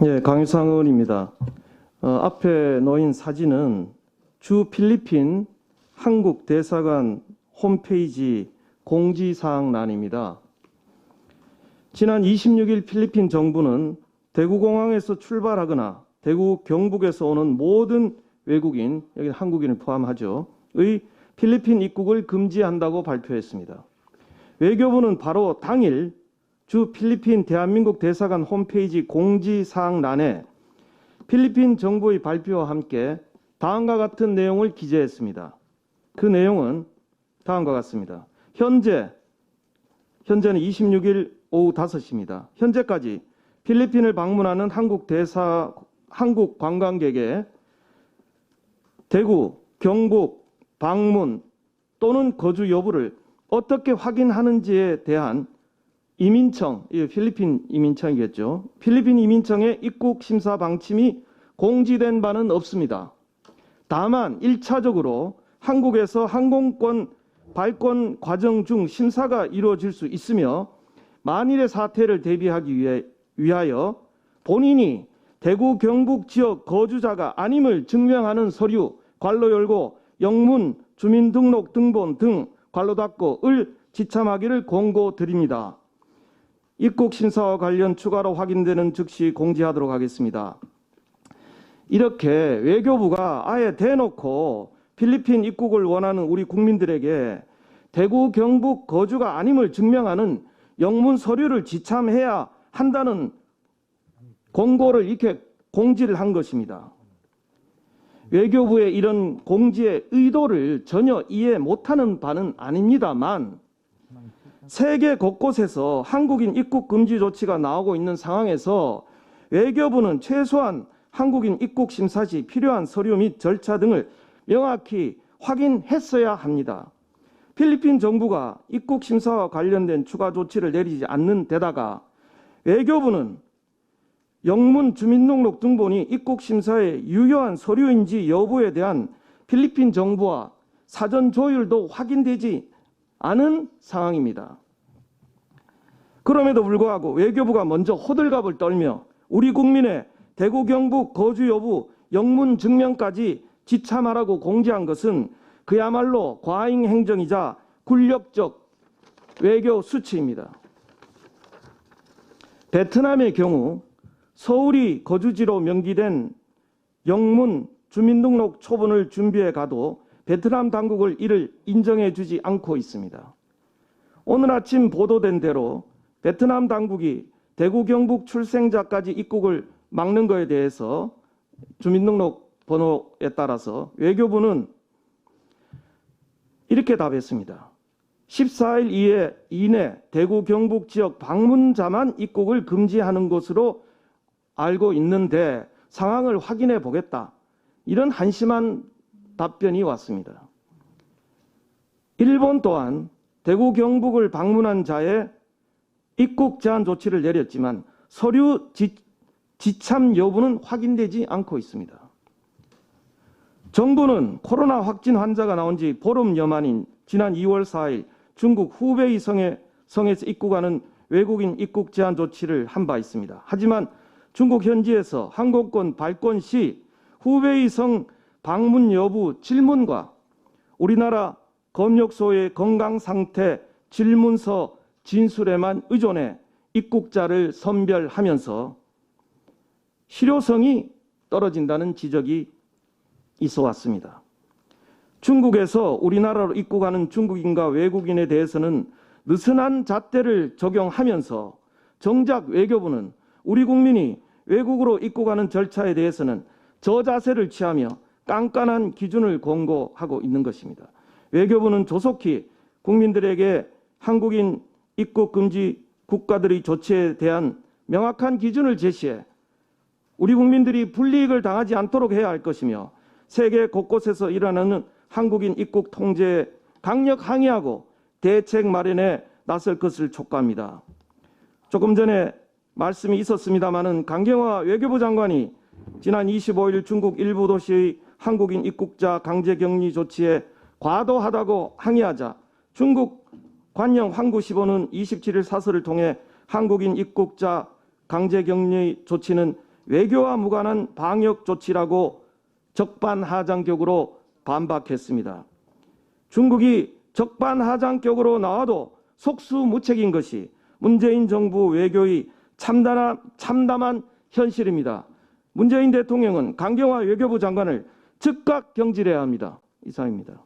예, 강유상 의원입니다. 앞에 놓인 사진은 주 필리핀 한국 대사관 홈페이지 공지사항란입니다. 지난 26일 필리핀 정부는 대구공항에서 출발하거나 대구 경북에서 오는 모든 외국인, 여기 한국인을 포함하죠, 의 필리핀 입국을 금지한다고 발표했습니다. 외교부는 바로 당일 주 필리핀 대한민국 대사관 홈페이지 공지사항란에 필리핀 정부의 발표와 함께 다음과 같은 내용을 기재했습니다. 그 내용은 다음과 같습니다. 현재는 26일 오후 5시입니다. 현재까지 필리핀을 방문하는 한국 관광객의 대구, 경북, 방문 또는 거주 여부를 어떻게 확인하는지에 대한 이민청, 필리핀 이민청이겠죠. 필리핀 이민청의 입국 심사 방침이 공지된 바는 없습니다. 다만 1차적으로 한국에서 항공권 발권 과정 중 심사가 이루어질 수 있으며 만일의 사태를 대비하기 위하여 본인이 대구 경북 지역 거주자가 아님을 증명하는 서류 괄호 열고 영문 주민등록 등본 등 괄호 닫고을 지참하기를 공고드립니다. 입국 심사와 관련 추가로 확인되는 즉시 공지하도록 하겠습니다. 이렇게 외교부가 아예 대놓고 필리핀 입국을 원하는 우리 국민들에게 대구 경북 거주가 아님을 증명하는 영문 서류를 지참해야 한다는 공고를 이렇게 공지를 한 것입니다. 외교부의 이런 공지의 의도를 전혀 이해 못하는 바는 아닙니다만 세계 곳곳에서 한국인 입국 금지 조치가 나오고 있는 상황에서 외교부는 최소한 한국인 입국 심사 시 필요한 서류 및 절차 등을 명확히 확인했어야 합니다. 필리핀 정부가 입국 심사와 관련된 추가 조치를 내리지 않는 데다가 외교부는 영문 주민등록 등본이 입국 심사에 유효한 서류인지 여부에 대한 필리핀 정부와 사전 조율도 확인되지 않은 상황입니다. 그럼에도 불구하고 외교부가 먼저 호들갑을 떨며 우리 국민의 대구 경북 거주 여부 영문 증명까지 지참하라고 공지한 것은 그야말로 과잉 행정이자 굴욕적 외교 수치입니다. 베트남의 경우 서울이 거주지로 명기된 영문 주민등록 초본을 준비해 가도 베트남 당국을 이를 인정해 주지 않고 있습니다. 오늘 아침 보도된 대로 베트남 당국이 대구 경북 출생자까지 입국을 막는 것에 대해서 주민등록 번호에 따라서 외교부는 이렇게 답했습니다. 14일 이내 대구 경북 지역 방문자만 입국을 금지하는 것으로 알고 있는데 상황을 확인해 보겠다. 이런 한심한 답변이 왔습니다. 일본 또한 대구 경북을 방문한 자의 입국 제한 조치를 내렸지만 서류 지참 여부는 확인되지 않고 있습니다. 정부는 코로나 확진 환자가 나온 지 보름여 만인 지난 2월 4일 중국 후베이 성에서 입국하는 외국인 입국 제한 조치를 한 바 있습니다. 하지만 중국 현지에서 항공권 발권 시 후베이 성 방문 여부 질문과 우리나라 검역소의 건강 상태 질문서 진술에만 의존해 입국자를 선별하면서 실효성이 떨어진다는 지적이 있어 왔습니다. 중국에서 우리나라로 입국하는 중국인과 외국인에 대해서는 느슨한 잣대를 적용하면서 정작 외교부는 우리 국민이 외국으로 입국하는 절차에 대해서는 저자세를 취하며 깐깐한 기준을 공고하고 있는 것입니다. 외교부는 조속히 국민들에게 한국인 입국 금지 국가들의 조치에 대한 명확한 기준을 제시해 우리 국민들이 불이익을 당하지 않도록 해야 할 것이며 세계 곳곳에서 일어나는 한국인 입국 통제에 강력 항의하고 대책 마련에 나설 것을 촉구합니다. 조금 전에 말씀이 있었습니다마는 강경화 외교부 장관이 지난 25일 중국 일부 도시의 한국인 입국자 강제격리 조치에 과도하다고 항의하자 중국 관영 황구시보는 27일 사설을 통해 한국인 입국자 강제격리 조치는 외교와 무관한 방역 조치라고 적반하장격으로 반박했습니다. 중국이 적반하장격으로 나와도 속수무책인 것이 문재인 정부 외교의 참담한 현실입니다. 문재인 대통령은 강경화 외교부 장관을 즉각 경질해야 합니다. 이상입니다.